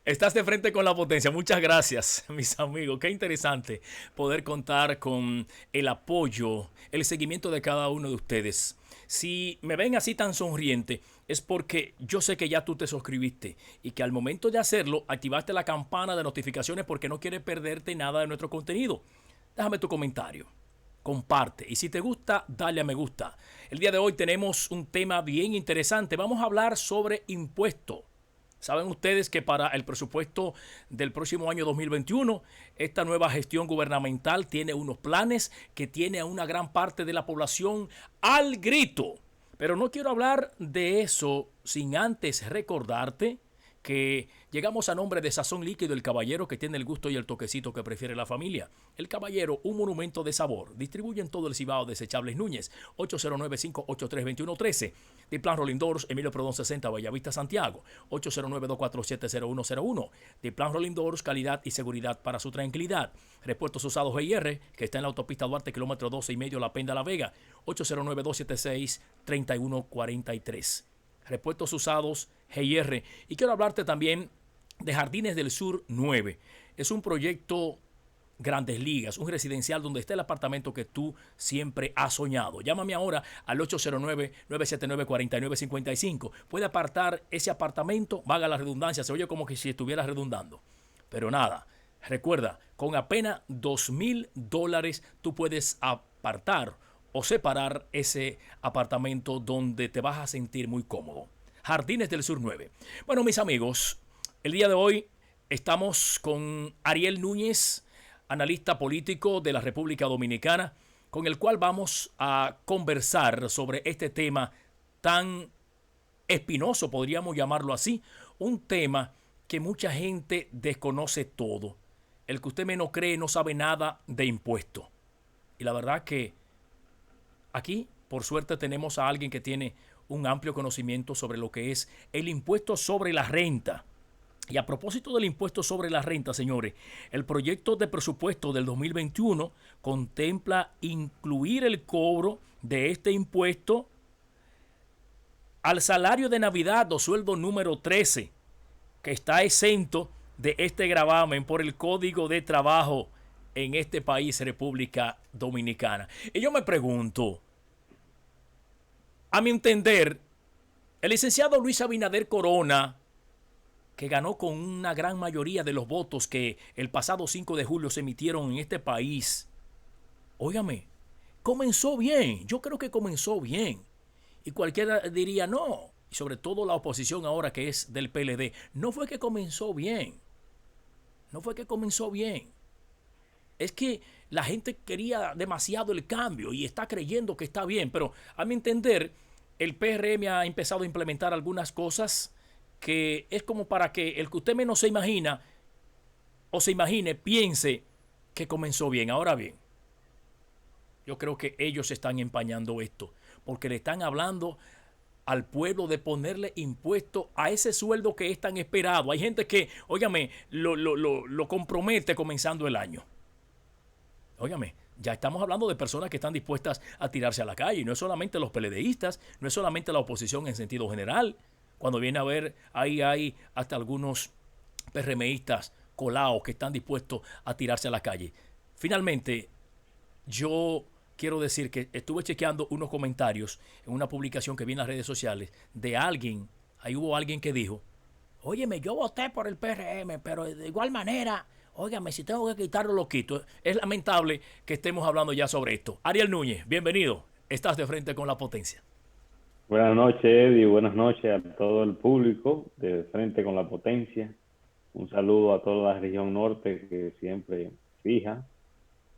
Estás de frente con la potencia. Muchas gracias, mis amigos. Qué interesante poder contar con el apoyo, el seguimiento de cada uno de ustedes. Si me ven así tan sonriente, es porque yo sé que ya tú te suscribiste y que al momento de hacerlo activaste la campana de notificaciones porque no quieres perderte nada de nuestro contenido. Déjame tu comentario, comparte y si te gusta, dale a me gusta. El día de hoy tenemos un tema bien interesante. Vamos a hablar sobre impuestos. Saben ustedes que para el presupuesto del próximo año 2021, esta nueva gestión gubernamental tiene unos planes que tiene a una gran parte de la población al grito. Pero no quiero hablar de eso sin antes recordarte que llegamos a nombre de Sazón Líquido, el caballero que tiene el gusto y el toquecito que prefiere la familia. El caballero, un monumento de sabor. Distribuye en todo el Cibao Desechables Núñez, 809-583-2113. De Plan Rolling Doors, Emilio Prodón 60, Bellavista, Santiago, 809-247-0101. De Plan Rolling Doors, calidad y seguridad para su tranquilidad. Repuestos usados GIR, que está en la autopista Duarte, kilómetro 12 y medio, La Penda, La Vega, 809-276-3143. Repuestos usados GIR. Y quiero hablarte también de Jardines del Sur 9. Es un proyecto Grandes Ligas, un residencial donde está el apartamento que tú siempre has soñado. Llámame ahora al 809-979-4955. Puede apartar ese apartamento, valga la redundancia, se oye como que si estuviera redundando. Pero nada, recuerda, con apenas $2,000 tú puedes apartar o separar ese apartamento donde te vas a sentir muy cómodo. Jardines del Sur 9. Bueno, mis amigos, el día de hoy estamos con Ariel Núñez, analista político de la República Dominicana, con el cual vamos a conversar sobre este tema tan espinoso, podríamos llamarlo así, un tema que mucha gente desconoce todo. El que usted menos cree no sabe nada de impuestos. Y la verdad que aquí, por suerte, tenemos a alguien que tiene un amplio conocimiento sobre lo que es el impuesto sobre la renta. Y a propósito del impuesto sobre la renta, señores, el proyecto de presupuesto del 2021 contempla incluir el cobro de este impuesto al salario de Navidad o sueldo número 13, que está exento de este gravamen por el Código de Trabajo en este país, República Dominicana. Y yo me pregunto, a mi entender, el licenciado Luis Abinader Corona, que ganó con una gran mayoría de los votos que el pasado 5 de julio se emitieron en este país, óigame, comenzó bien. Yo creo que comenzó bien. Y cualquiera diría no. Y sobre todo la oposición ahora que es del PLD. No fue que comenzó bien. No fue que comenzó bien. Es que la gente quería demasiado el cambio y está creyendo que está bien. Pero a mi entender, el PRM ha empezado a implementar algunas cosas que es como para que el que usted menos se imagina o se imagine, piense que comenzó bien. Ahora bien, yo creo que ellos están empañando esto, porque le están hablando al pueblo de ponerle impuesto a ese sueldo que es tan esperado. Hay gente que, óigame, lo compromete comenzando el año. Óigame, ya estamos hablando de personas que están dispuestas a tirarse a la calle. Y no es solamente los peledeístas, no es solamente la oposición en sentido general. Cuando viene a ver, ahí hay hasta algunos PRMistas colados que están dispuestos a tirarse a la calle. Finalmente, yo quiero decir que estuve chequeando unos comentarios en una publicación que vi en las redes sociales de alguien, ahí hubo alguien que dijo, óyeme, yo voté por el PRM, pero de igual manera, óigame, si tengo que quitarlo, lo quito. Es lamentable que estemos hablando ya sobre esto. Ariel Núñez, bienvenido. Estás de frente con la potencia. Buenas noches, Eddie. Buenas noches a todo el público de Frente con la Potencia. Un saludo a toda la región norte que siempre fija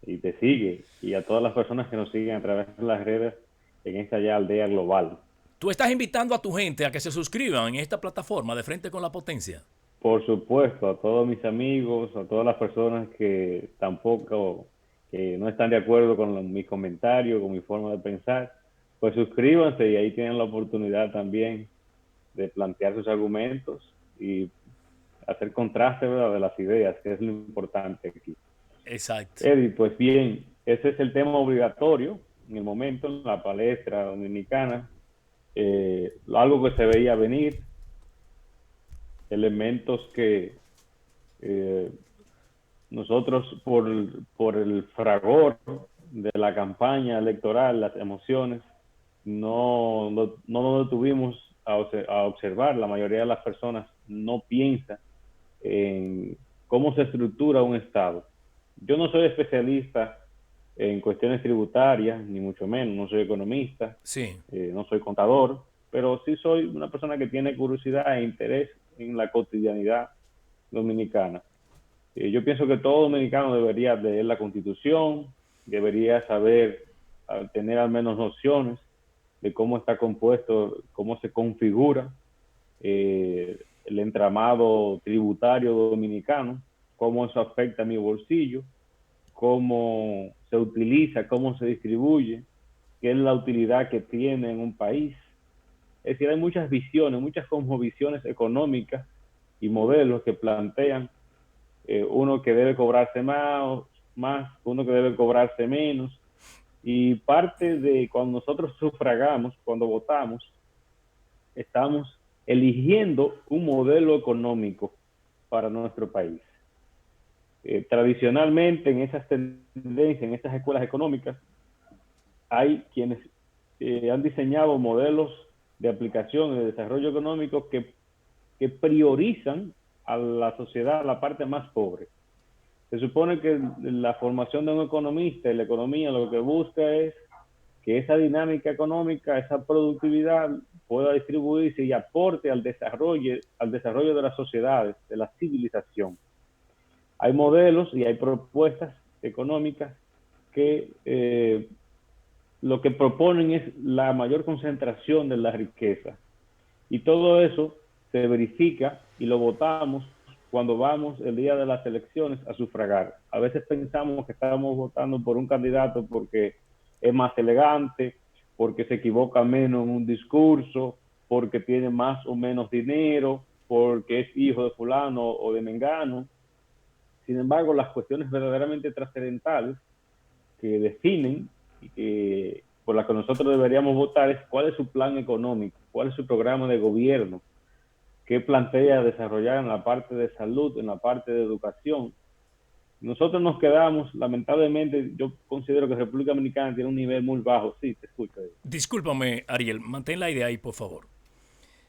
y te sigue, y a todas las personas que nos siguen a través de las redes en esta ya aldea global. Tú estás invitando a tu gente a que se suscriban en esta plataforma de Frente con la Potencia. Por supuesto, a todos mis amigos, a todas las personas que tampoco, que no están de acuerdo con mis comentarios, con mi forma de pensar, pues suscríbanse y ahí tienen la oportunidad también de plantear sus argumentos y hacer contraste, ¿verdad?, de las ideas, que es lo importante aquí. Exacto. Eddie, pues bien, ese es el tema obligatorio en el momento, en la palestra dominicana, algo que se veía venir, elementos que Eh, Nosotros, por el fragor de la campaña electoral, las emociones, no nos detuvimos a observar. La mayoría de las personas no piensa en cómo se estructura un Estado. Yo no soy especialista en cuestiones tributarias, ni mucho menos, no soy economista, Sí. no soy contador, pero sí soy una persona que tiene curiosidad e interés en la cotidianidad dominicana. Yo pienso que todo dominicano debería leer la Constitución, debería saber, tener al menos nociones de cómo está compuesto, cómo se configura el entramado tributario dominicano, cómo eso afecta a mi bolsillo, cómo se utiliza, cómo se distribuye, qué es la utilidad que tiene en un país. Es decir, hay muchas visiones, muchas cosmovisiones económicas y modelos que plantean uno que debe cobrarse más, uno que debe cobrarse menos. Y parte de cuando nosotros sufragamos, cuando votamos, estamos eligiendo un modelo económico para nuestro país. Tradicionalmente en esas tendencias, en estas escuelas económicas, hay quienes han diseñado modelos de aplicación y de desarrollo económico que priorizan a la sociedad, a la parte más pobre. Se supone que la formación de un economista y la economía lo que busca es que esa dinámica económica, esa productividad pueda distribuirse y aporte al desarrollo de las sociedades, de la civilización. Hay modelos y hay propuestas económicas que lo que proponen es la mayor concentración de la riqueza. Y todo eso se verifica y lo votamos cuando vamos el día de las elecciones a sufragar. A veces pensamos que estamos votando por un candidato porque es más elegante, porque se equivoca menos en un discurso, porque tiene más o menos dinero, porque es hijo de fulano o de mengano. Sin embargo, las cuestiones verdaderamente trascendentales que definen y que por las que nosotros deberíamos votar es cuál es su plan económico, cuál es su programa de gobierno, qué plantea desarrollar en la parte de salud, en la parte de educación. Nosotros nos quedamos, lamentablemente, yo considero que República Dominicana tiene un nivel muy bajo. Sí, te escucho. Discúlpame, Ariel, mantén la idea ahí, por favor.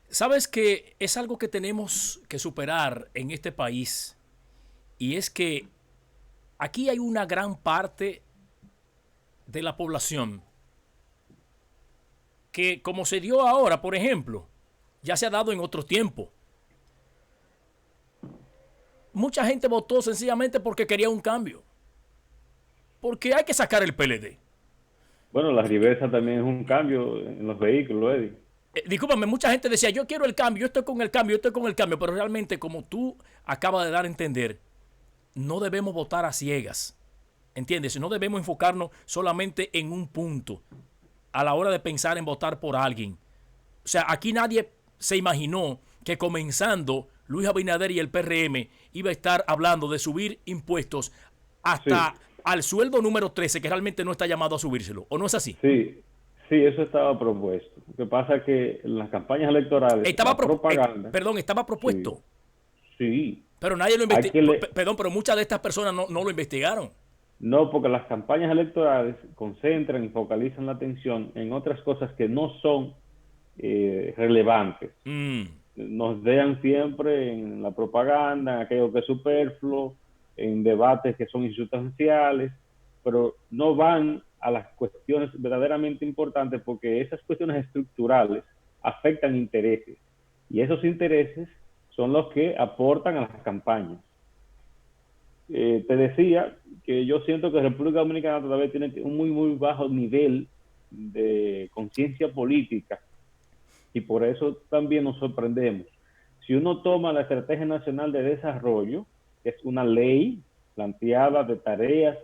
Sabes que es algo que tenemos que superar en este país y es que aquí hay una gran parte de la población que, como se dio ahora, por ejemplo, ya se ha dado en otro tiempo. Mucha gente votó sencillamente porque quería un cambio. Porque hay que sacar el PLD. Bueno, la reversa también es un cambio en los vehículos, Eddie. Discúlpame, mucha gente decía, yo quiero el cambio, yo estoy con el cambio, yo estoy con el cambio, pero realmente, como tú acabas de dar a entender, no debemos votar a ciegas. ¿Entiendes? No debemos enfocarnos solamente en un punto a la hora de pensar en votar por alguien. O sea, aquí nadie se imaginó que comenzando Luis Abinader y el PRM iba a estar hablando de subir impuestos hasta Sí, al sueldo número 13, que realmente no está llamado a subírselo. ¿O no es así? sí, sí, eso estaba propuesto. Lo que pasa es que en las campañas electorales, Estaba, la propaganda, perdón, estaba sí, propuesto, sí, pero nadie lo hay investigó. que le, Perdón, pero muchas de estas personas no lo investigaron. no, porque las campañas electorales concentran y focalizan la atención en otras cosas que no son relevantes. Mm. Nos dejan siempre en la propaganda, en aquello que es superfluo, en debates que son insustanciales, pero no van a las cuestiones verdaderamente importantes porque esas cuestiones estructurales afectan intereses y esos intereses son los que aportan a las campañas. Te decía que yo siento que República Dominicana todavía tiene un muy bajo nivel de conciencia política y por eso también nos sorprendemos. Si uno toma la Estrategia Nacional de Desarrollo, que es una ley planteada de tareas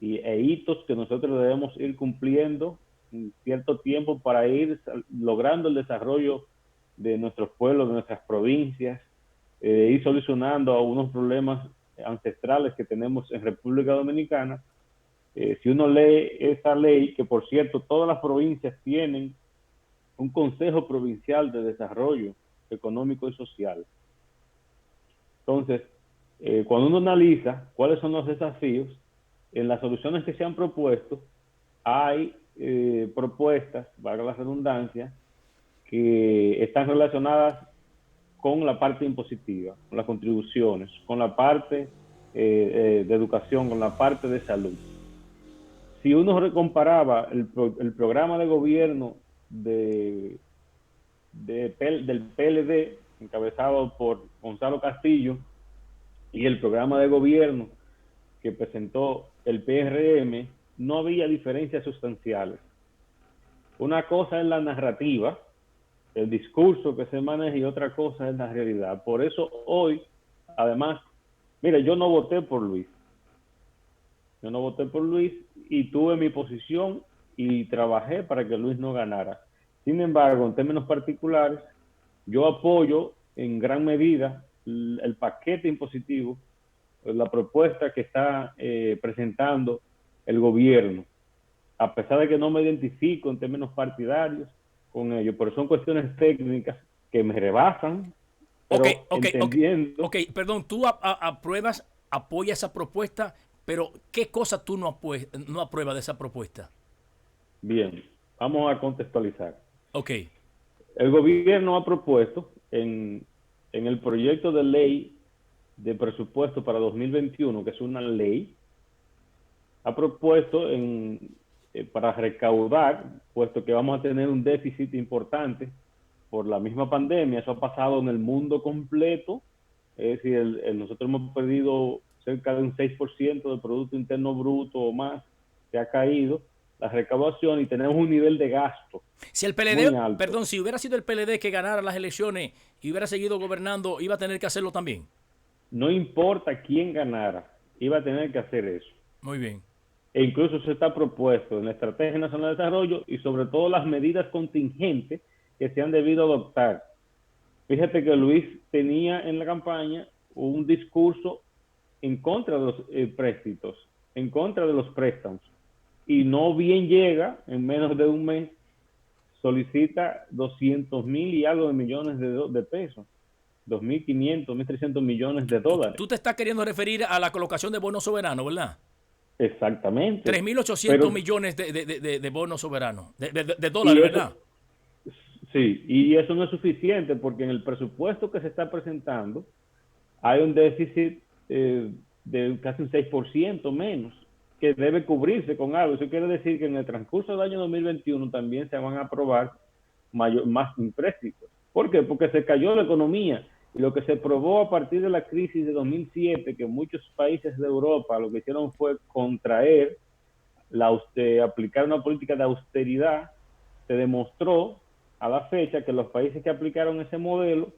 e hitos que nosotros debemos ir cumpliendo en cierto tiempo para ir logrando el desarrollo de nuestros pueblos, de nuestras provincias, ir solucionando algunos problemas ancestrales que tenemos en República Dominicana. Si uno lee esa ley, que por cierto todas las provincias tienen un Consejo Provincial de Desarrollo Económico y Social. Entonces, cuando uno analiza cuáles son los desafíos, en las soluciones que se han propuesto, hay propuestas, valga la redundancia, que están relacionadas con la parte impositiva, con las contribuciones, con la parte de educación, con la parte de salud. Si uno comparaba el programa de gobierno del PLD, encabezado por Gonzalo Castillo, y el programa de gobierno que presentó el PRM, no había diferencias sustanciales. Una cosa es la narrativa, el discurso que se maneja, y otra cosa es la realidad. Por eso hoy, además, mira, yo no voté por Luis. Yo no voté por Luis y tuve mi posición y trabajé para que Luis no ganara. Sin embargo, en términos particulares, yo apoyo en gran medida el paquete impositivo, la propuesta que está presentando el gobierno, a pesar de que no me identifico en términos partidarios con ellos, pero son cuestiones técnicas que me rebasan, pero entendiendo... Ok, perdón, tú apoyas esa propuesta, pero ¿qué cosa tú no apruebas de esa propuesta? Bien, vamos a contextualizar. Ok. El gobierno ha propuesto en el proyecto de ley de presupuesto para 2021, que es una ley, ha propuesto para recaudar, puesto que vamos a tener un déficit importante por la misma pandemia. Eso ha pasado en el mundo completo, es decir, nosotros hemos perdido cerca de un 6% del Producto Interno Bruto o más, que ha caído la recaudación, y tenemos un nivel de gasto si el PLD, muy alto. Perdón, si hubiera sido el PLD que ganara las elecciones y hubiera seguido gobernando, ¿iba a tener que hacerlo también? No importa quién ganara, iba a tener que hacer eso. Muy bien. E incluso se está propuesto en la Estrategia Nacional de Desarrollo y sobre todo las medidas contingentes que se han debido adoptar. Fíjate que Luis tenía en la campaña un discurso en contra de los préstitos, en contra de los préstamos, y no bien llega, en menos de un mes, solicita 200,000 y algo de millones de pesos, 2.500, 1.300 millones de dólares. Tú te estás queriendo referir a la colocación de bonos soberanos, ¿verdad? Exactamente. 3.800 millones de bonos soberanos, de dólares, ¿verdad? Sí, y eso no es suficiente porque en el presupuesto que se está presentando hay un déficit de casi un 6% menos, que debe cubrirse con algo. Eso quiere decir que en el transcurso del año 2021 también se van a aprobar más empréstitos. ¿Por qué? Porque se cayó la economía, y lo que se probó a partir de la crisis de 2007, que muchos países de Europa lo que hicieron fue contraer, aplicar una política de austeridad. Se demostró a la fecha que los países que aplicaron ese modelo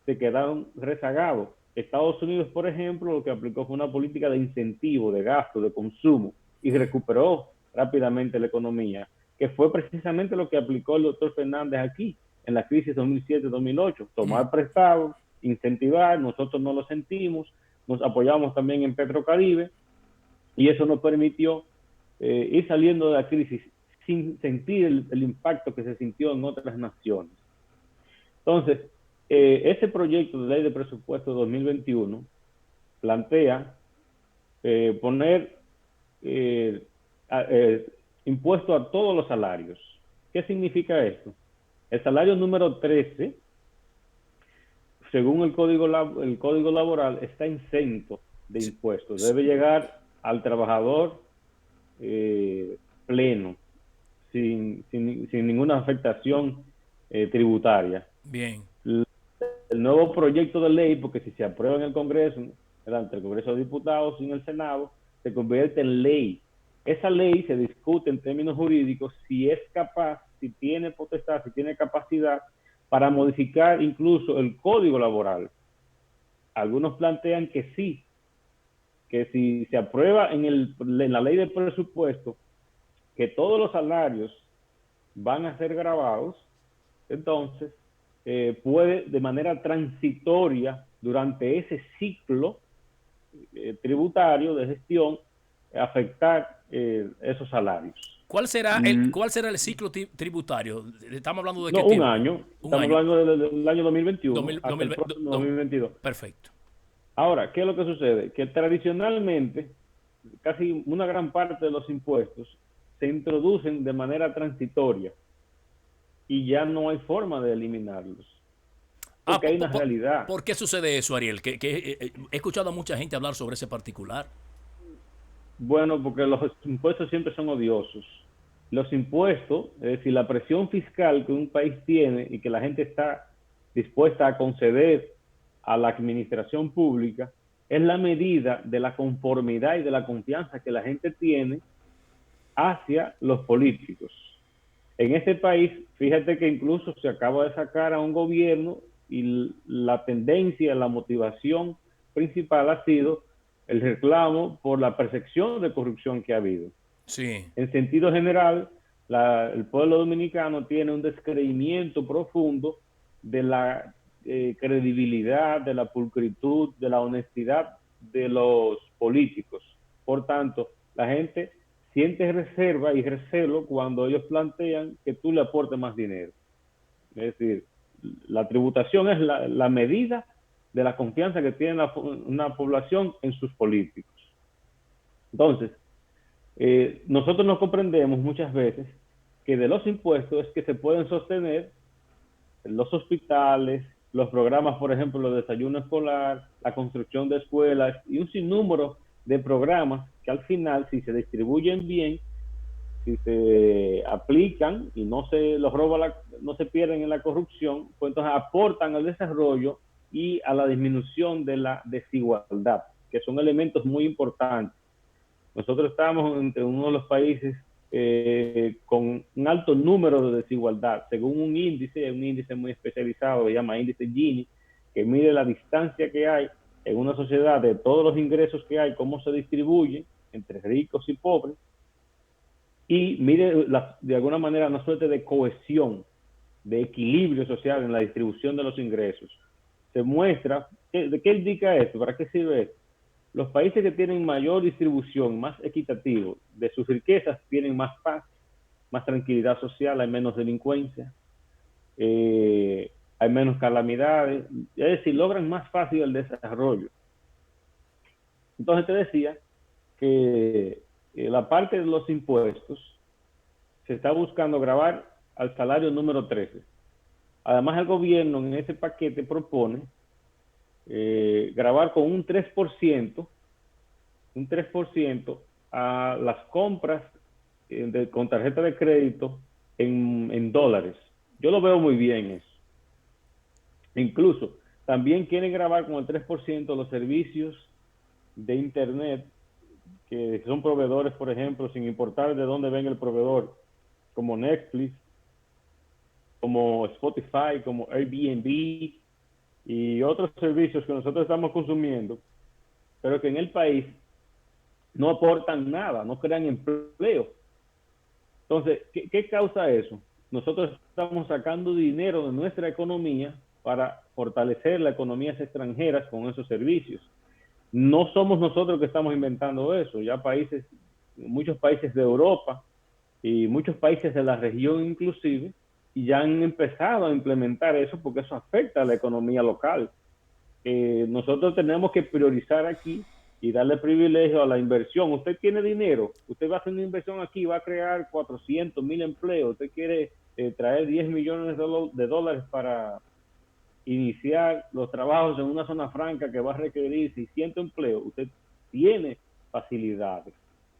se quedaron rezagados. Estados Unidos, por ejemplo, lo que aplicó fue una política de incentivo, de gasto, de consumo, y recuperó rápidamente la economía, que fue precisamente lo que aplicó el doctor Fernández aquí, en la crisis 2007-2008. Tomar prestados, incentivar, nosotros no lo sentimos, nos apoyamos también en Petrocaribe, y eso nos permitió ir saliendo de la crisis sin sentir el impacto que se sintió en otras naciones. Entonces, ese proyecto de ley de presupuesto 2021 plantea poner impuesto a todos los salarios. ¿Qué significa esto? El salario número 13, según el Código Laboral, está exento de impuestos. Debe llegar al trabajador pleno, sin ninguna afectación tributaria. Bien. El nuevo proyecto de ley, porque si se aprueba en el Congreso, ante el Congreso de Diputados y en el Senado, se convierte en ley. Esa ley se discute en términos jurídicos si es capaz, si tiene potestad, si tiene capacidad para modificar incluso el Código Laboral. Algunos plantean que sí, que si se aprueba en la ley de presupuesto que todos los salarios van a ser gravados, entonces puede de manera transitoria durante ese ciclo tributario de gestión afectar esos salarios. ¿Cuál será el ciclo tributario? Estamos hablando de qué tiempo. Un año. Estamos hablando del año 2021 hasta el próximo 2022. Perfecto. Ahora, ¿qué es lo que sucede? Que tradicionalmente casi una gran parte de los impuestos se introducen de manera transitoria y ya no hay forma de eliminarlos, Ah, porque hay una realidad. ¿por qué sucede eso, Ariel? Que he escuchado a mucha gente hablar sobre ese particular. Bueno, porque los impuestos siempre son odiosos. Los impuestos, es decir, la presión fiscal que un país tiene y que la gente está dispuesta a conceder a la administración pública, es la medida de la conformidad y de la confianza que la gente tiene hacia los políticos. En este país, fíjate que incluso se acaba de sacar a un gobierno y la tendencia, la motivación principal ha sido el reclamo por la percepción de corrupción que ha habido. Sí. En sentido general, el pueblo dominicano tiene un descreimiento profundo de la credibilidad, de la pulcritud, de la honestidad de los políticos. Por tanto, la gente siente reserva y recelo cuando ellos plantean que tú le aportes más dinero. Es decir, la tributación es la medida de la confianza que tiene una población en sus políticos. Entonces, nosotros no comprendemos muchas veces que de los impuestos es que se pueden sostener los hospitales, los programas, por ejemplo, el desayuno escolar, la construcción de escuelas y un sinnúmero de programas que al final, si se distribuyen bien, si se aplican y no se los roba, no se pierden en la corrupción, pues entonces aportan al desarrollo y a la disminución de la desigualdad, que son elementos muy importantes. Nosotros estamos entre uno de los países con un alto número de desigualdad, según un índice muy especializado, se llama índice Gini, que mide la distancia que hay en una sociedad de todos los ingresos que hay, cómo se distribuyen entre ricos y pobres, y mide de alguna manera una suerte de cohesión, de equilibrio social en la distribución de los ingresos. Se muestra, ¿de qué indica esto? ¿Para qué sirve esto? Los países que tienen mayor distribución, más equitativo de sus riquezas, tienen más paz, más tranquilidad social, hay menos delincuencia, hay menos calamidades, es decir, logran más fácil el desarrollo. Entonces te decía que la parte de los impuestos se está buscando grabar al salario número 13. Además, el gobierno en ese paquete propone grabar con un 3% a las compras con tarjeta de crédito en dólares. Yo lo veo muy bien eso. Incluso también quieren grabar con el 3% los servicios de Internet que son proveedores, por ejemplo, sin importar de dónde venga el proveedor, como Netflix, como Spotify, como Airbnb y otros servicios que nosotros estamos consumiendo, pero que en el país no aportan nada, no crean empleo. Entonces, ¿qué causa eso? Nosotros estamos sacando dinero de nuestra economía para fortalecer las economías extranjeras con esos servicios. No somos nosotros que estamos inventando eso, ya muchos países de Europa y muchos países de la región inclusive, y ya han empezado a implementar eso porque eso afecta a la economía local. Nosotros tenemos que priorizar aquí y darle privilegio a la inversión. Usted tiene dinero, usted va a hacer una inversión aquí, va a crear 400,000 empleos, usted quiere traer 10 millones de dólares para iniciar los trabajos en una zona franca que va a requerir 600 empleos, usted tiene facilidades,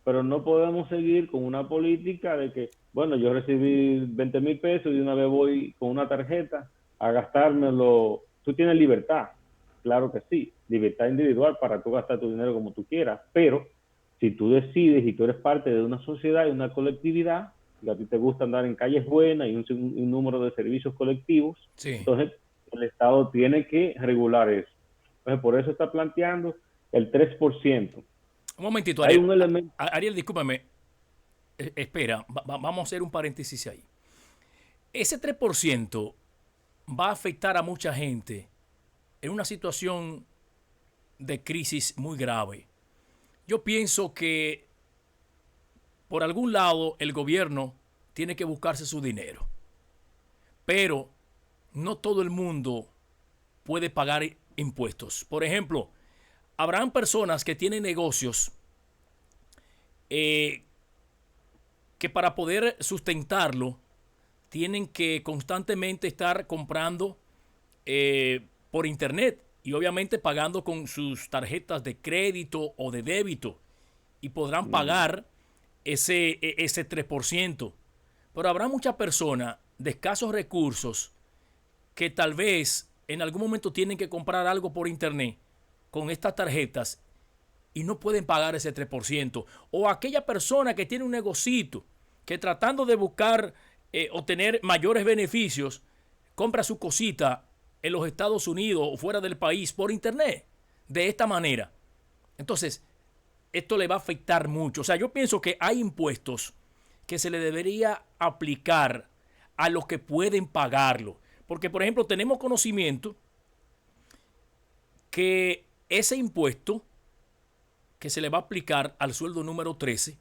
pero no podemos seguir con una política de que, bueno, yo recibí 20,000 pesos y de una vez voy con una tarjeta a gastármelo. Tú tienes libertad, claro que sí, libertad individual para tú gastar tu dinero como tú quieras, pero si tú decides y tú eres parte de una sociedad y una colectividad, y a ti te gusta andar en calles buenas y un número de servicios colectivos, Sí. entonces el Estado tiene que regular eso. Entonces, por eso está planteando el 3%. Un momentito, Hay Ariel. un elemento. Ariel, discúlpame. Espera, vamos a hacer un paréntesis ahí. Ese 3% va a afectar a mucha gente en una situación de crisis muy grave. Yo pienso que por algún lado el gobierno tiene que buscarse su dinero, pero no todo el mundo puede pagar impuestos. Por ejemplo, habrán personas que tienen negocios eh, que para poder sustentarlo tienen que constantemente estar comprando por internet y obviamente pagando con sus tarjetas de crédito o de débito y podrán pagar ese 3%. Pero habrá muchas personas de escasos recursos que tal vez en algún momento tienen que comprar algo por internet con estas tarjetas y no pueden pagar ese 3%. O aquella persona que tiene un negocito que tratando de buscar obtener mayores beneficios, compra su cosita en los Estados Unidos o fuera del país por internet. De esta manera. Entonces, esto le va a afectar mucho. O sea, yo pienso que hay impuestos que se le debería aplicar a los que pueden pagarlo. Porque, por ejemplo, tenemos conocimiento que ese impuesto que se le va a aplicar al sueldo número 13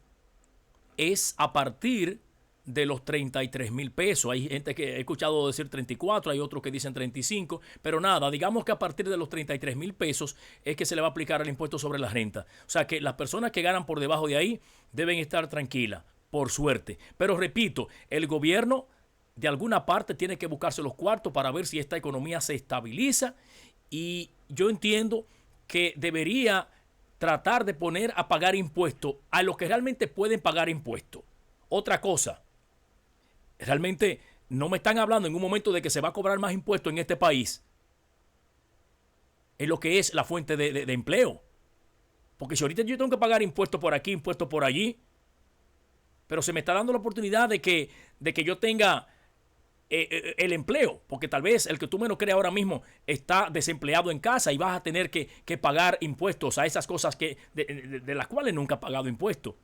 es a partir de los 33,000 pesos. Hay gente que he escuchado decir 34, hay otros que dicen 35, pero nada, digamos que a partir de los 33,000 pesos es que se le va a aplicar el impuesto sobre la renta. O sea que las personas que ganan por debajo de ahí deben estar tranquilas, por suerte. Pero repito, el gobierno de alguna parte tiene que buscarse los cuartos para ver si esta economía se estabiliza y yo entiendo que debería tratar de poner a pagar impuestos a los que realmente pueden pagar impuestos. Otra cosa, realmente no me están hablando en un momento de que se va a cobrar más impuestos en este país en lo que es la fuente de empleo. Porque si ahorita yo tengo que pagar impuestos por aquí, impuestos por allí, pero se me está dando la oportunidad de que yo tenga el empleo, porque tal vez el que tú menos crees ahora mismo está desempleado en casa y vas a tener que pagar impuestos a esas cosas que de las cuales nunca has pagado impuestos.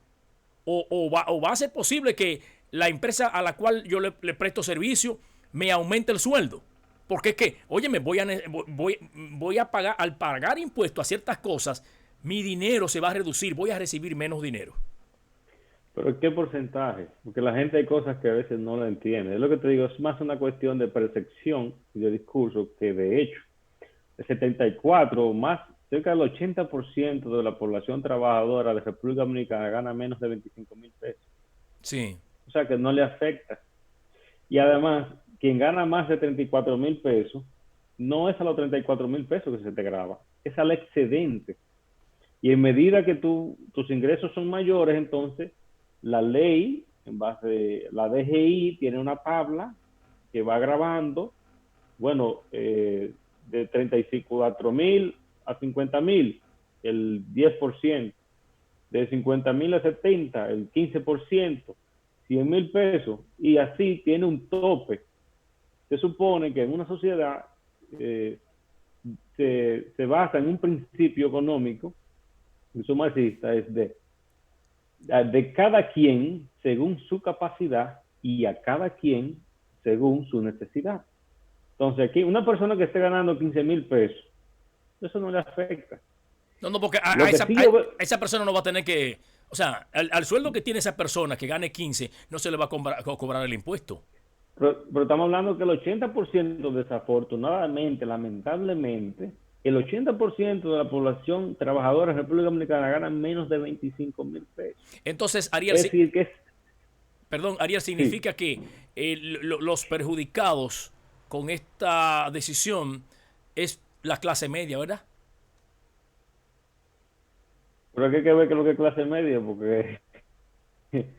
O va a ser posible que la empresa a la cual yo le presto servicio me aumente el sueldo. Porque es que, óyeme, voy a pagar, al pagar impuestos a ciertas cosas, mi dinero se va a reducir, voy a recibir menos dinero. Pero ¿qué porcentaje? Porque la gente hay cosas que a veces no lo entiende. Es lo que te digo, es más una cuestión de percepción y de discurso que de hecho. El 74 más, cerca del 80% de la población trabajadora de República Dominicana gana menos de 25,000 pesos. Sí. O sea que no le afecta. Y además, quien gana más de 34,000 pesos, no es a los 34,000 pesos que se te graba, es al excedente. Y en medida que tus ingresos son mayores, entonces la ley, en base de la DGI, tiene una tabla que va grabando, bueno, de 34,000 a 50,000, el 10%, de 50,000 a 70, el 15%, 100,000 pesos, y así tiene un tope. Se supone que en una sociedad se basa en un principio económico, en su marxista, es de cada quien según su capacidad y a cada quien según su necesidad. Entonces aquí una persona que esté ganando 15,000 pesos, eso no le afecta. No, porque a esa persona no va a tener que, o sea, al sueldo que tiene esa persona que gane 15, no se le va a cobrar el impuesto. Pero estamos hablando que el 80% desafortunadamente, lamentablemente, el 80% de la población trabajadora de República Dominicana gana menos de 25,000 pesos. Entonces, Ariel, es decir, que perdón, Ariel, significa sí, que los perjudicados con esta decisión es la clase media, ¿verdad? Pero hay que ver qué es lo que es clase media, porque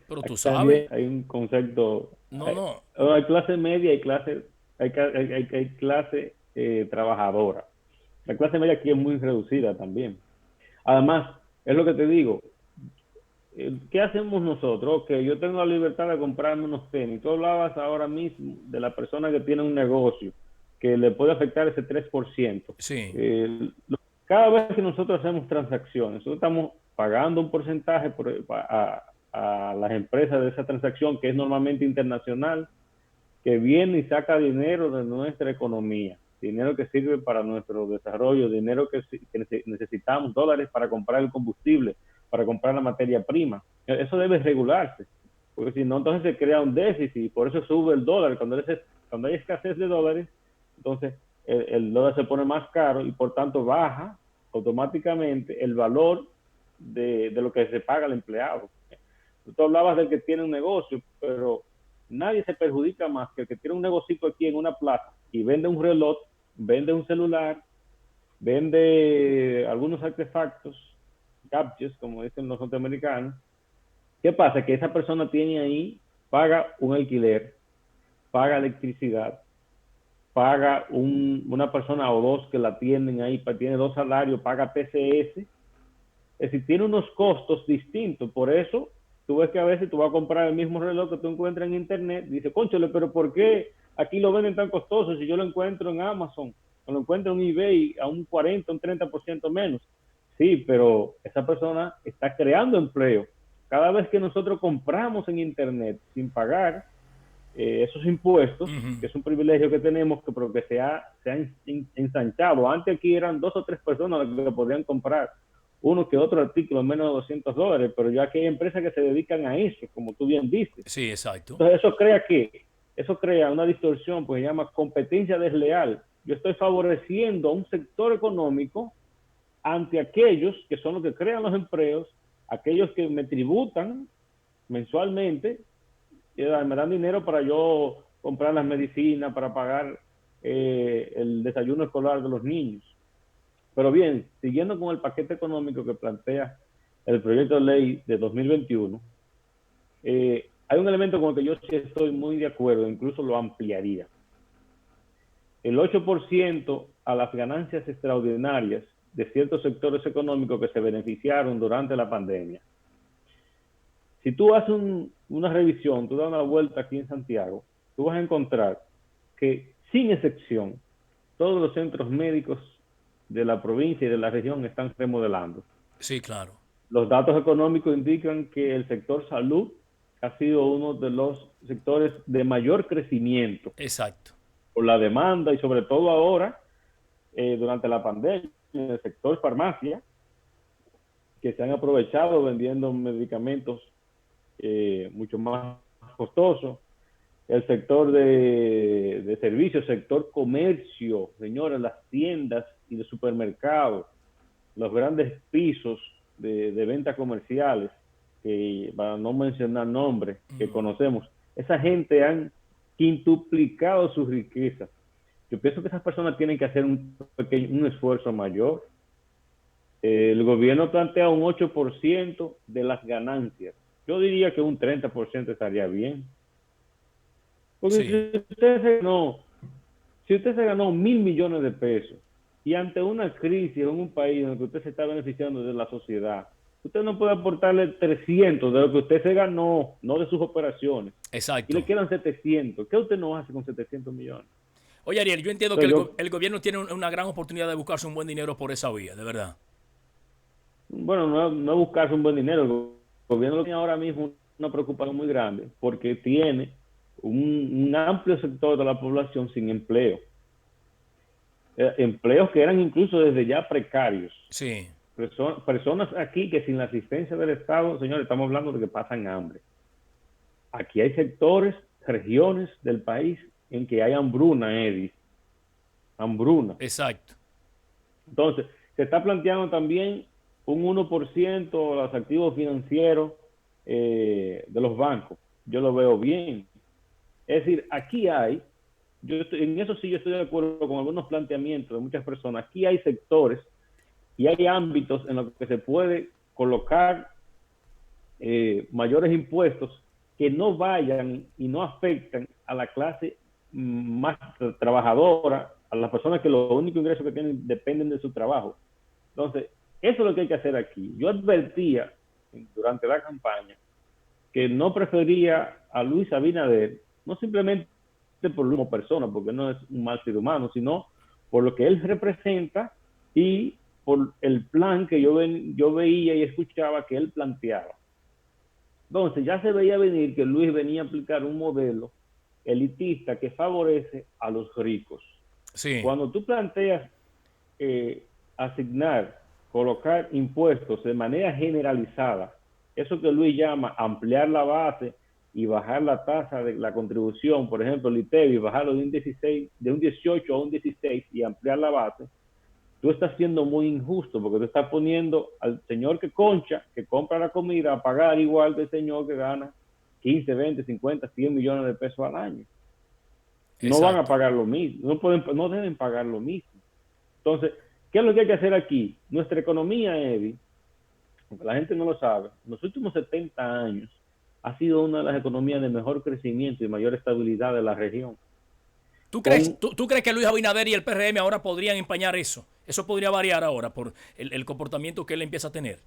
pero tú sabes. Hay un concepto. No. Hay clase media y hay clase trabajadora. La clase media aquí es muy reducida también. Además, es lo que te digo, ¿qué hacemos nosotros? Ok, yo tengo la libertad de comprarme unos tenis. Tú hablabas ahora mismo de la persona que tiene un negocio que le puede afectar ese 3%. Sí. Cada vez que nosotros hacemos transacciones, nosotros estamos pagando un porcentaje a las empresas de esa transacción, que es normalmente internacional, que viene y saca dinero de nuestra economía, dinero que sirve para nuestro desarrollo, dinero que necesitamos, dólares para comprar el combustible, para comprar la materia prima. Eso debe regularse, porque si no, entonces se crea un déficit y por eso sube el dólar. Cuando hay escasez de dólares, entonces el dólar se pone más caro y por tanto baja automáticamente el valor de lo que se paga al empleado. Tú hablabas del que tiene un negocio, pero nadie se perjudica más que el que tiene un negocito aquí en una plaza y vende un reloj, vende un celular, vende algunos artefactos, gadgets, como dicen los norteamericanos. ¿Qué pasa? Que esa persona tiene ahí, paga un alquiler, paga electricidad, paga una persona o dos que la atienden ahí, tiene dos salarios, paga TCS. Es decir, tiene unos costos distintos. Por eso, tú ves que a veces tú vas a comprar el mismo reloj que tú encuentras en internet, y dices, cónchale, pero ¿por qué aquí lo venden tan costoso si yo lo encuentro en Amazon o lo encuentro en eBay a un 40, un 30% menos? Sí, pero esa persona está creando empleo. Cada vez que nosotros compramos en internet sin pagar esos impuestos, que es un privilegio que tenemos, pero que se ha ensanchado. Antes aquí eran 2 o 3 personas las que podían comprar uno que otro artículo menos de $200, pero ya que hay empresas que se dedican a eso, como tú bien dices. Sí, exacto. Entonces eso crea una distorsión, pues se llama competencia desleal. Yo estoy favoreciendo a un sector económico ante aquellos que son los que crean los empleos, aquellos que me tributan mensualmente, y me dan dinero para yo comprar las medicinas, para pagar el desayuno escolar de los niños. Pero bien, siguiendo con el paquete económico que plantea el proyecto de ley de 2021, hay un elemento con el que yo sí estoy muy de acuerdo, incluso lo ampliaría. El 8% a las ganancias extraordinarias de ciertos sectores económicos que se beneficiaron durante la pandemia. Si tú haces una revisión, tú das una vuelta aquí en Santiago, tú vas a encontrar que, sin excepción, todos los centros médicos de la provincia y de la región están remodelando. Sí, claro. Los datos económicos indican que el sector salud ha sido uno de los sectores de mayor crecimiento Exacto. por la demanda y sobre todo ahora, durante la pandemia, en el sector farmacia, que se han aprovechado vendiendo medicamentos mucho más costosos. El sector de servicios, sector comercio, señores, las tiendas y de supermercados, los grandes pisos de ventas comerciales, que para no mencionar nombres que conocemos, esa gente han quintuplicado sus riquezas. Yo pienso que esas personas tienen que hacer un esfuerzo mayor. El gobierno plantea un 8% de las ganancias. Yo diría que un 30% estaría bien. Porque Sí. si usted se ganó 1.000 millones de pesos y ante una crisis en un país en el que usted se está beneficiando de la sociedad, usted no puede aportarle 300 de lo que usted se ganó, no de sus operaciones. Exacto. Y le quedan 700. ¿Qué usted no hace con 700 millones? Oye, Ariel, yo entiendo que el gobierno tiene una gran oportunidad de buscarse un buen dinero por esa vía, de verdad. Bueno, no buscarse un buen dinero. El gobierno tiene ahora mismo una preocupación muy grande porque tiene un amplio sector de la población sin empleo. Empleos que eran incluso desde ya precarios. Sí. Personas aquí que sin la asistencia del Estado, señores, estamos hablando de que pasan hambre. Aquí hay sectores, regiones del país en que hay hambruna, Eddie. Hambruna. Exacto. Entonces, se está planteando también un 1% de los activos financieros de los bancos. Yo lo veo bien. Es decir, aquí hay, en eso sí yo estoy de acuerdo con algunos planteamientos de muchas personas. Aquí hay sectores y hay ámbitos en los que se puede colocar mayores impuestos que no vayan y no afectan a la clase más trabajadora, a las personas que los únicos ingresos que tienen dependen de su trabajo. Entonces, eso es lo que hay que hacer aquí. Yo advertía durante la campaña que no prefería a Luis Abinader, no simplemente por como persona, porque no es un mal ser humano, sino por lo que él representa y por el plan que yo veía y escuchaba que él planteaba. Entonces ya se veía venir que Luis venía a aplicar un modelo elitista que favorece a los ricos. Sí. Cuando tú planteas asignar, colocar impuestos de manera generalizada, eso que Luis llama ampliar la base y bajar la tasa de la contribución, por ejemplo, el ITEVI, bajarlo de un 18 a un 16 y ampliar la base, tú estás siendo muy injusto porque tú estás poniendo al señor que concha, que compra la comida, a pagar igual que el señor que gana 15, 20, 50, 100 millones de pesos al año. No van a Exacto. pagar lo mismo, no deben pagar lo mismo. Entonces, ¿qué es lo que hay que hacer aquí? Nuestra economía, Eddie, aunque la gente no lo sabe, en los últimos 70 años ha sido una de las economías de mejor crecimiento y mayor estabilidad de la región. Con, ¿Tú crees que Luis Abinader y el PRM ahora podrían empañar eso? Eso podría variar ahora por el comportamiento que él empieza a tener.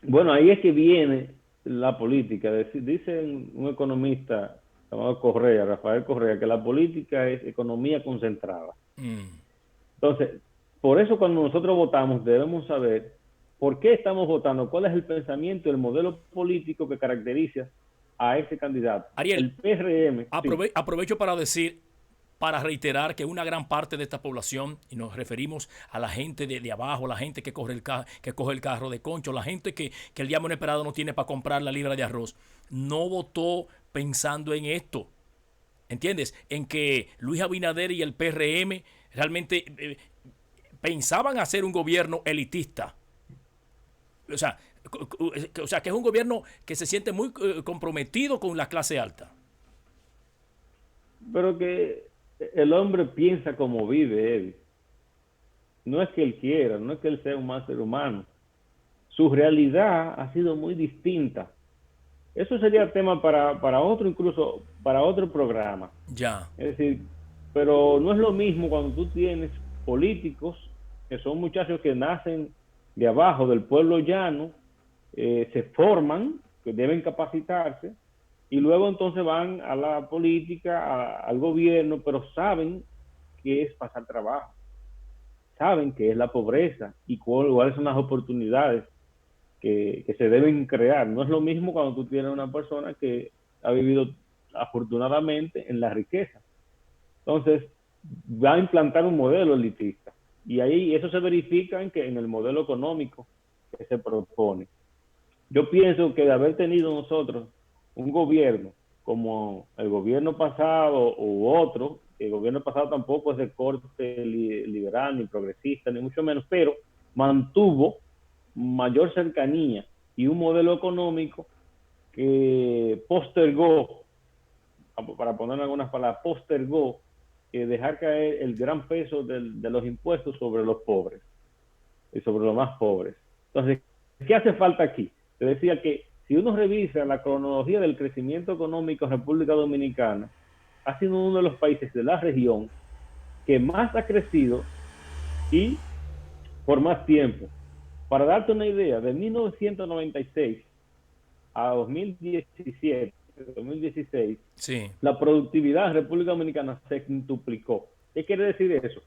bueno, ahí es que viene la política. Dice un economista llamado Correa, Rafael Correa, que la política es economía concentrada. Mm. Entonces, por eso cuando nosotros votamos debemos saber por qué estamos votando, cuál es el pensamiento, el modelo político que caracteriza a ese candidato. Ariel, El PRM, sí. aprovecho para decir, para reiterar que una gran parte de esta población, y nos referimos a la gente de abajo, la gente que que coge el carro de concho, la gente que el día inesperado no tiene para comprar la libra de arroz, no votó pensando en esto. ¿Entiendes? En que Luis Abinader y el PRM realmente pensaban hacer un gobierno elitista. O sea, que es un gobierno que se siente muy comprometido con la clase alta. Pero que el hombre piensa como vive él. No es que él quiera, no es que él sea un más ser humano. Su realidad ha sido muy distinta. Eso sería tema para otro, incluso para otro programa. Ya. Es decir, pero no es lo mismo cuando tú tienes políticos que son muchachos que nacen de abajo, del pueblo llano, se forman, que deben capacitarse, y luego entonces van a la política, al gobierno, pero saben que es pasar trabajo, saben que es la pobreza y cuáles son las oportunidades que se deben crear. No es lo mismo cuando tú tienes una persona que ha vivido afortunadamente en la riqueza. Entonces, va a implantar un modelo elitista. Y ahí eso se verifica en el modelo económico que se propone. Yo pienso que de haber tenido nosotros un gobierno como el gobierno pasado u otro, el gobierno pasado tampoco es de corte liberal ni progresista, ni mucho menos, pero mantuvo mayor cercanía y un modelo económico que postergó, para poner algunas palabras, postergó dejar caer el gran peso de los impuestos sobre los pobres y sobre los más pobres. Entonces, ¿qué hace falta aquí? Te decía que si uno revisa la cronología del crecimiento económico en República Dominicana, ha sido uno de los países de la región que más ha crecido y por más tiempo. Para darte una idea, de 1996 a 2017, 2016, Sí. la productividad en República Dominicana se quintuplicó. ¿Qué quiere decir eso?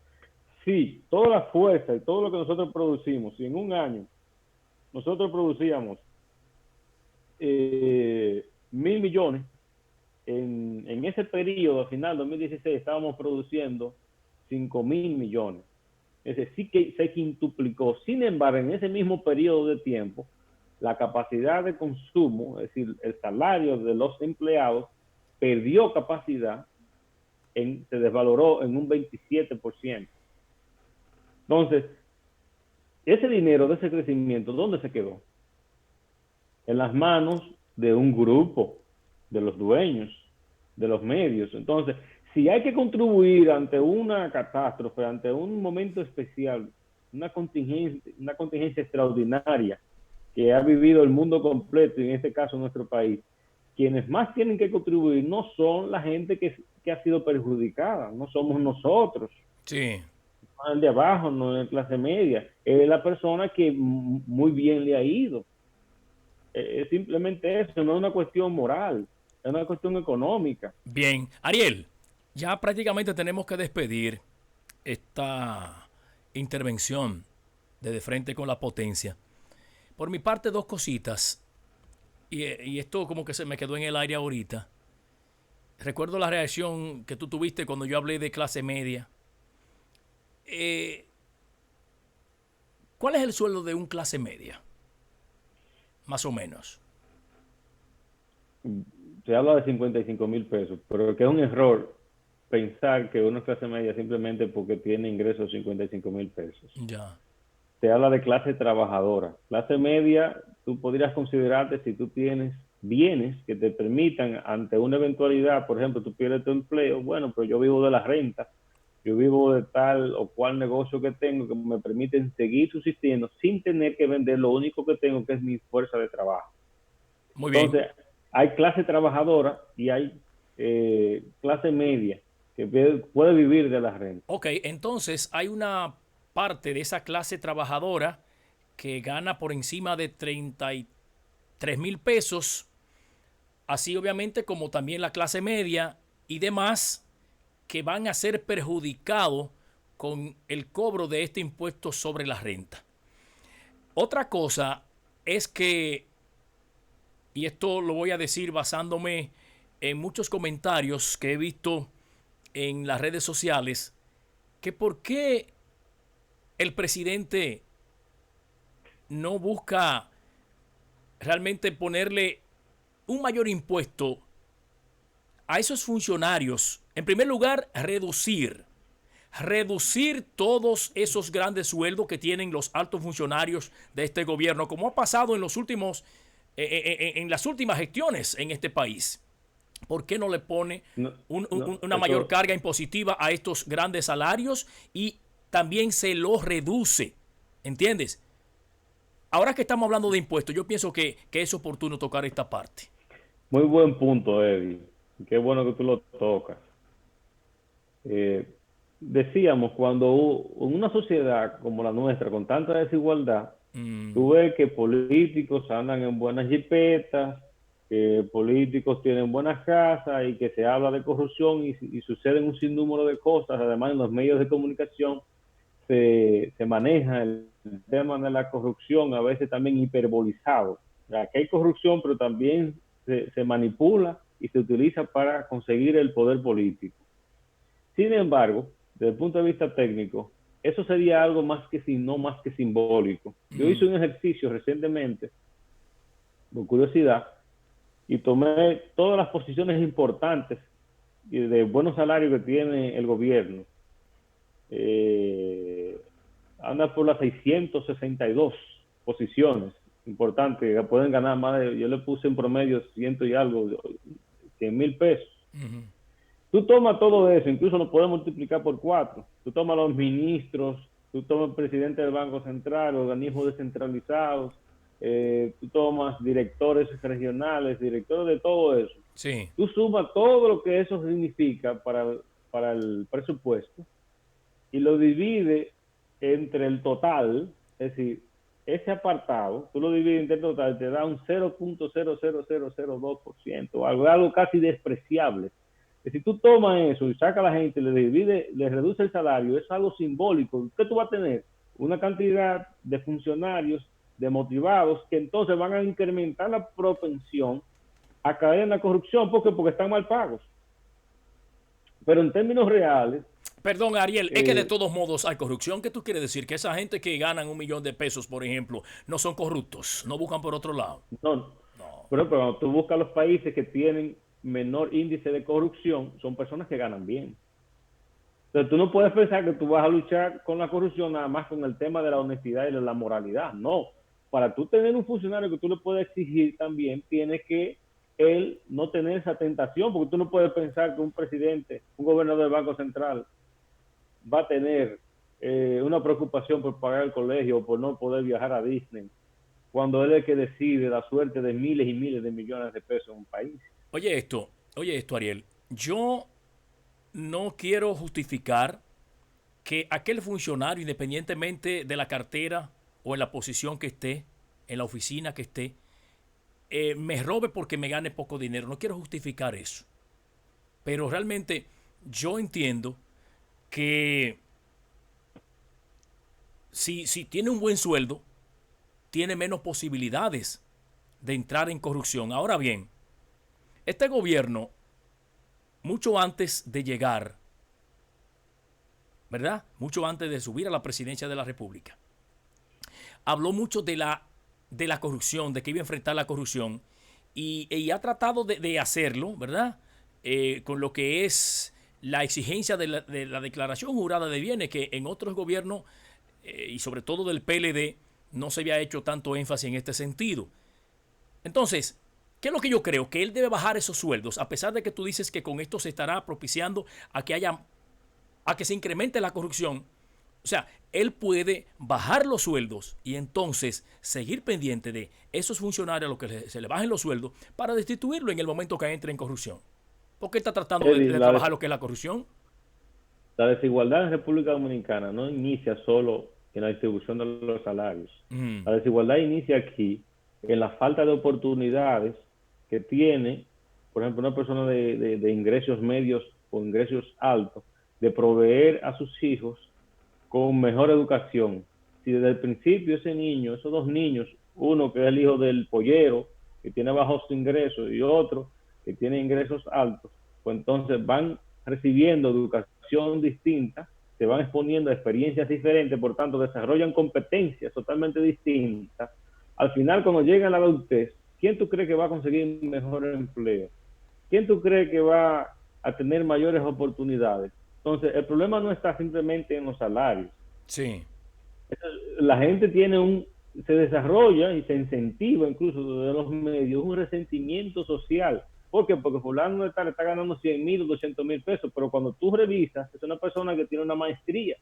Sí, toda la fuerza y todo lo que nosotros producimos, si en un año nosotros producíamos 1.000 millones, en ese periodo, final 2016, estábamos produciendo 5.000 millones. Es decir, sí que se quintuplicó. Sin embargo, en ese mismo periodo de tiempo, la capacidad de consumo, es decir, el salario de los empleados, perdió capacidad, se desvaloró en un 27%. Entonces, ese dinero de ese crecimiento, ¿dónde se quedó? En las manos de un grupo, de los dueños, de los medios. Entonces, si hay que contribuir ante una catástrofe, ante un momento especial, una contingencia extraordinaria que ha vivido el mundo completo, y en este caso nuestro país, quienes más tienen que contribuir no son la gente que ha sido perjudicada, no somos nosotros, Sí. no el de abajo, no el de clase media, es la persona que muy bien le ha ido. Es simplemente eso, no es una cuestión moral, es una cuestión económica. Bien. Ariel, ya prácticamente tenemos que despedir esta intervención de frente con la potencia. Por mi parte, dos cositas. Y esto como que se me quedó en el aire ahorita. Recuerdo la reacción que tú tuviste cuando yo hablé de clase media. Eh, ¿Cuál es el sueldo de un clase media? Más o menos. Se habla de 55.000 pesos, pero que es un error pensar que uno es clase media simplemente porque tiene ingresos de 55,000 pesos. Ya. Se habla de clase trabajadora. Clase media, tú podrías considerarte si tú tienes bienes que te permitan ante una eventualidad, por ejemplo, tú pierdes tu empleo, bueno, pero yo vivo de la renta, yo vivo de tal o cual negocio que tengo que me permiten seguir subsistiendo sin tener que vender lo único que tengo, que es mi fuerza de trabajo. Muy bien. Entonces, hay clase trabajadora y hay clase media que puede vivir de la renta. Ok, entonces hay una parte de esa clase trabajadora que gana por encima de 33,000 pesos, así obviamente como también la clase media y demás, que van a ser perjudicados con el cobro de este impuesto sobre la renta. Otra cosa es que, y esto lo voy a decir basándome en muchos comentarios que he visto en las redes sociales, que por qué el presidente no busca realmente ponerle un mayor impuesto a esos funcionarios. En primer lugar, reducir todos esos grandes sueldos que tienen los altos funcionarios de este gobierno, como ha pasado en los últimos, en las últimas gestiones en este país. ¿Por qué no le pone No, no, una mayor carga impositiva a estos grandes salarios y también se los reduce? ¿Entiendes? Ahora que estamos hablando de impuestos, yo pienso que es oportuno tocar esta parte. muy buen punto, Eddie. Qué bueno que tú lo tocas. Eh, Decíamos, cuando en una sociedad como la nuestra, con tanta desigualdad, tú ves que políticos andan en buenas jipetas, que políticos tienen buenas casas y que se habla de corrupción y suceden un sinnúmero de cosas. Además, en los medios de comunicación se maneja el tema de la corrupción, a veces también hiperbolizado. O sea, que hay corrupción, pero también se manipula y se utiliza para conseguir el poder político. Sin embargo, desde el punto de vista técnico, eso sería algo más que no más que simbólico. Yo hice un ejercicio recientemente, por curiosidad, y tomé todas las posiciones importantes y de buenos salarios que tiene el gobierno. Anda por las 662 posiciones importantes que pueden ganar más de, yo le puse en promedio 100 y algo, 100,000 pesos. Tú tomas todo eso, incluso lo puedes multiplicar por 4. Tú tomas los ministros, tú tomas el presidente del Banco Central, organismos descentralizados, tú tomas directores regionales, directores de todo eso. Sí. Tú sumas todo lo que eso significa para el presupuesto y lo divides entre el total, es decir, ese apartado, tú lo divides entre el total, te da un 0.00002%, algo casi despreciable. Si tú tomas eso y sacas a la gente, le divide, le reduce el salario, es algo simbólico. ¿Qué tú vas a tener? Una cantidad de funcionarios demotivados que entonces van a incrementar la propensión a caer en la corrupción. ¿Por qué? Porque están mal pagos. Pero en términos reales... Perdón, Ariel, es que de todos modos hay corrupción. ¿Qué tú quieres decir? Que esa gente que ganan 1 millón de pesos, por ejemplo, no son corruptos, no buscan por otro lado. No. Por ejemplo, cuando tú buscas los países que tienen menor índice de corrupción, son personas que ganan bien. Entonces tú no puedes pensar que tú vas a luchar con la corrupción nada más con el tema de la honestidad y de la moralidad. No. Para tú tener un funcionario que tú le puedes exigir también, tiene que él no tener esa tentación, porque tú no puedes pensar que un presidente, un gobernador del Banco Central va a tener una preocupación por pagar el colegio o por no poder viajar a Disney, cuando él es el que decide la suerte de miles y miles de millones de pesos en un país. Oye esto, Ariel. Yo no quiero justificar que aquel funcionario, independientemente de la cartera o en la posición que esté, en la oficina que esté, me robe porque me gane poco dinero. No quiero justificar eso. Pero realmente yo entiendo que si tiene un buen sueldo, tiene menos posibilidades de entrar en corrupción. Ahora bien, este gobierno, mucho antes de llegar, ¿verdad? Mucho antes de subir a la presidencia de la República, habló mucho de la corrupción, de que iba a enfrentar la corrupción y ha tratado de hacerlo, ¿verdad? Con lo que es la exigencia de la declaración jurada de bienes, que en otros gobiernos, y sobre todo del PLD, no se había hecho tanto énfasis en este sentido. Entonces, ¿qué es lo que yo creo? Que él debe bajar esos sueldos, a pesar de que tú dices que con esto se estará propiciando a que se incremente la corrupción. O sea, él puede bajar los sueldos y entonces seguir pendiente de esos funcionarios a los que se le bajen los sueldos para destituirlo en el momento que entre en corrupción. Porque él está tratando de trabajar lo que es la corrupción. La desigualdad en República Dominicana no inicia solo en la distribución de los salarios. La desigualdad inicia aquí en la falta de oportunidades que tiene, por ejemplo, una persona de ingresos medios o ingresos altos, de proveer a sus hijos con mejor educación. Si desde el principio ese niño, esos dos niños, uno que es el hijo del pollero, que tiene bajos ingresos, y otro que tiene ingresos altos, pues entonces van recibiendo educación distinta, se van exponiendo a experiencias diferentes, por tanto desarrollan competencias totalmente distintas. Al final, cuando llegan a la adultez, ¿quién tú crees que va a conseguir mejor empleo? ¿Quién tú crees que va a tener mayores oportunidades? Entonces, el problema no está simplemente en los salarios. Sí. La gente se desarrolla y se incentiva incluso de los medios un resentimiento social. ¿Por qué? Porque fulano le está ganando 100,000 o 200,000 pesos, pero cuando tú revisas, es una persona que tiene una maestría,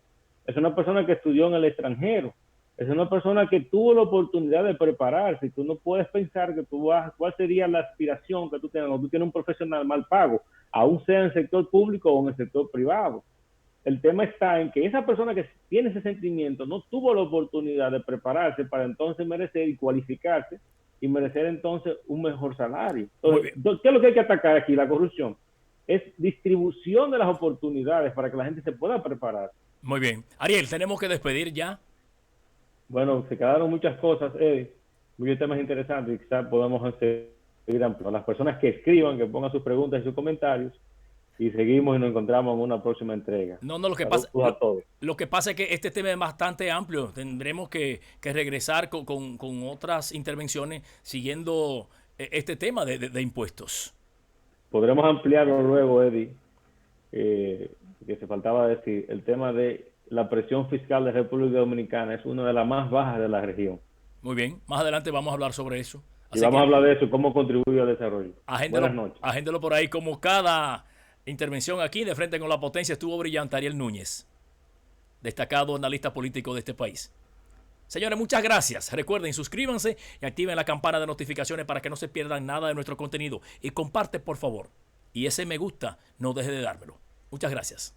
es una persona que estudió en el extranjero, es una persona que tuvo la oportunidad de prepararse, y tú no puedes pensar que cuál sería la aspiración que tú tienes cuando tú tienes un profesional mal pago, aún sea en el sector público o en el sector privado. El tema está en que esa persona que tiene ese sentimiento no tuvo la oportunidad de prepararse para entonces merecer y cualificarse y merecer entonces un mejor salario. Entonces, ¿qué es lo que hay que atacar aquí? La corrupción. Es distribución de las oportunidades para que la gente se pueda preparar. Muy bien. Ariel, tenemos que despedir ya. Bueno, se quedaron muchas cosas, muchos temas interesantes, y quizás podamos seguir ampliando. Las personas que escriban, que pongan sus preguntas y sus comentarios, y seguimos y nos encontramos en una próxima entrega. No, lo que pasa es que este tema es bastante amplio. Tendremos que regresar con otras intervenciones siguiendo este tema de impuestos. Podremos ampliarlo luego, Eddie, que se faltaba decir, el tema de la presión fiscal de República Dominicana es una de las más bajas de la región. Muy bien, más adelante vamos a hablar sobre eso. Y vamos a hablar de eso, cómo contribuye al desarrollo. Buenas noches. Agéndelo por ahí, como cada intervención aquí de Frente con la Potencia estuvo brillante. Ariel Núñez, destacado analista político de este país. Señores, muchas gracias. Recuerden, suscríbanse y activen la campana de notificaciones para que no se pierdan nada de nuestro contenido. Y comparte, por favor. Y ese me gusta, no deje de dármelo. Muchas gracias.